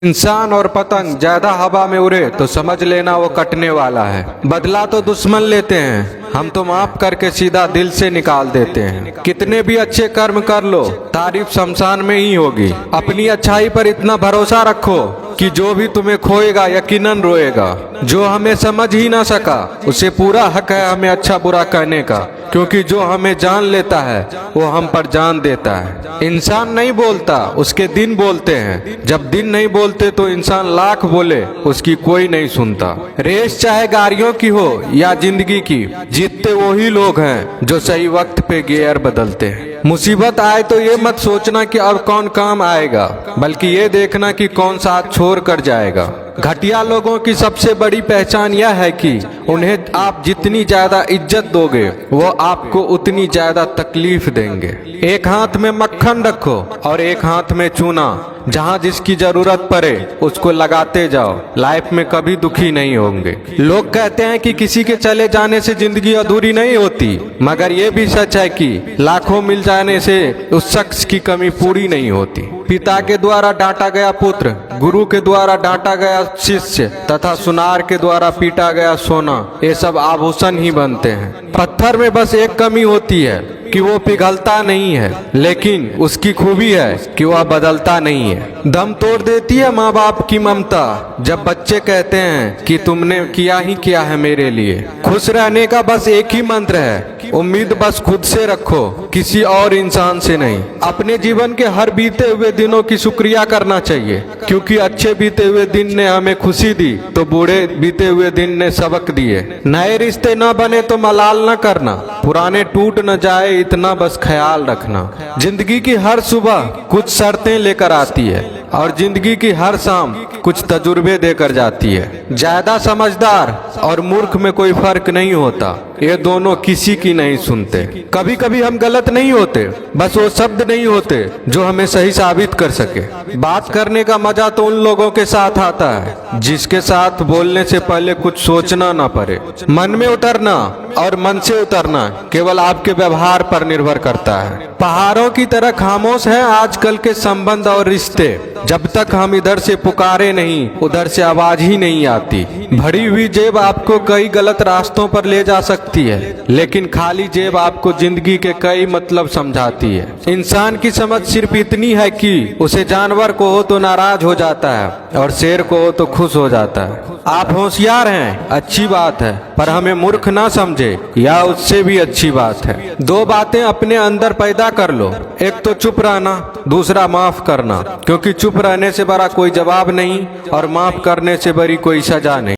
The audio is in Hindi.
इंसान और पतंग ज्यादा हवा में उड़े तो समझ लेना वो कटने वाला है। बदला तो दुश्मन लेते हैं, हम तो माफ करके सीधा दिल से निकाल देते हैं। कितने भी अच्छे कर्म कर लो, तारीफ शमशान में ही होगी। अपनी अच्छाई पर इतना भरोसा रखो कि जो भी तुम्हें खोएगा यकीनन रोएगा। जो हमें समझ ही ना सका उसे पूरा हक है हमें अच्छा बुरा कहने का, क्योंकि जो हमें जान लेता है वो हम पर जान देता है। इंसान नहीं बोलता, उसके दिन बोलते हैं। जब दिन नहीं बोलते तो इंसान लाख बोले उसकी कोई नहीं सुनता। रेस चाहे गाड़ियों की हो या जिंदगी की, जीतते वही लोग हैं जो सही वक्त पे गियर बदलते हैं। मुसीबत आए तो ये मत सोचना कि अब कौन काम आएगा, बल्कि ये देखना कि कौन साथ छोड़ कर जाएगा। घटिया लोगों की सबसे बड़ी पहचान यह है कि उन्हें आप जितनी ज्यादा इज्जत दोगे वो आपको उतनी ज्यादा तकलीफ देंगे। एक हाथ में मक्खन रखो और एक हाथ में चूना। जहाँ जिसकी जरूरत पड़े उसको लगाते जाओ, लाइफ में कभी दुखी नहीं होंगे। लोग कहते हैं कि किसी के चले जाने से जिंदगी अधूरी नहीं होती, मगर ये भी सच है कि लाखों मिल जाने से उस शख्स की कमी पूरी नहीं होती। पिता के द्वारा डांटा गया पुत्र, गुरु के द्वारा डांटा गया शिष्य तथा सुनार के द्वारा पीटा गया सोना, ये सब आभूषण ही बनते हैं। पत्थर में बस एक कमी होती है कि वो पिघलता नहीं है, लेकिन उसकी खूबी है कि वह बदलता नहीं है। दम तोड़ देती है माँ बाप की ममता जब बच्चे कहते हैं कि तुमने किया ही क्या है मेरे लिए। खुश रहने का बस एक ही मंत्र है, उम्मीद बस खुद से रखो, किसी और इंसान से नहीं। अपने जीवन के हर बीते हुए दिनों की शुक्रिया करना चाहिए, क्योंकि अच्छे बीते हुए दिन ने हमें खुशी दी तो बुरे बीते हुए दिन ने सबक दिए। नए रिश्ते न बने तो मलाल न करना, पुराने टूट न जाए इतना बस ख्याल रखना। जिंदगी की हर सुबह कुछ शर्तें लेकर आती है और जिंदगी की हर शाम कुछ तजुर्बे देकर जाती है। ज्यादा समझदार और मूर्ख में कोई फर्क नहीं होता, ये दोनों किसी की नहीं सुनते। कभी कभी हम गलत नहीं होते, बस वो शब्द नहीं होते जो हमें सही साबित कर सके। बात करने का मजा तो उन लोगों के साथ आता है जिसके साथ बोलने से पहले कुछ सोचना ना पड़े। मन में उतरना और मन से उतरना केवल आपके व्यवहार पर निर्भर करता है। पहाड़ों की तरह खामोश है आजकल के संबंध और रिश्ते। जब तक हम इधर से पुकारे नहीं उधर से आवाज ही नहीं आती। भरी हुई जेब आपको कई गलत रास्तों पर ले जा सकती है, लेकिन खाली जेब आपको जिंदगी के कई मतलब समझाती है। इंसान की समझ सिर्फ इतनी है कि उसे जानवर को हो तो नाराज हो जाता है और शेर को हो तो खुश हो जाता है। आप होशियार हैं, अच्छी बात है, पर हमें मूर्ख ना समझे या उससे भी अच्छी बात है। दो बातें अपने अंदर पैदा कर लो, एक तो चुप रहना, दूसरा माफ करना, क्योंकि चुप रहने से बड़ा कोई जवाब नहीं और माफ करने से बड़ी कोई सजा नहीं।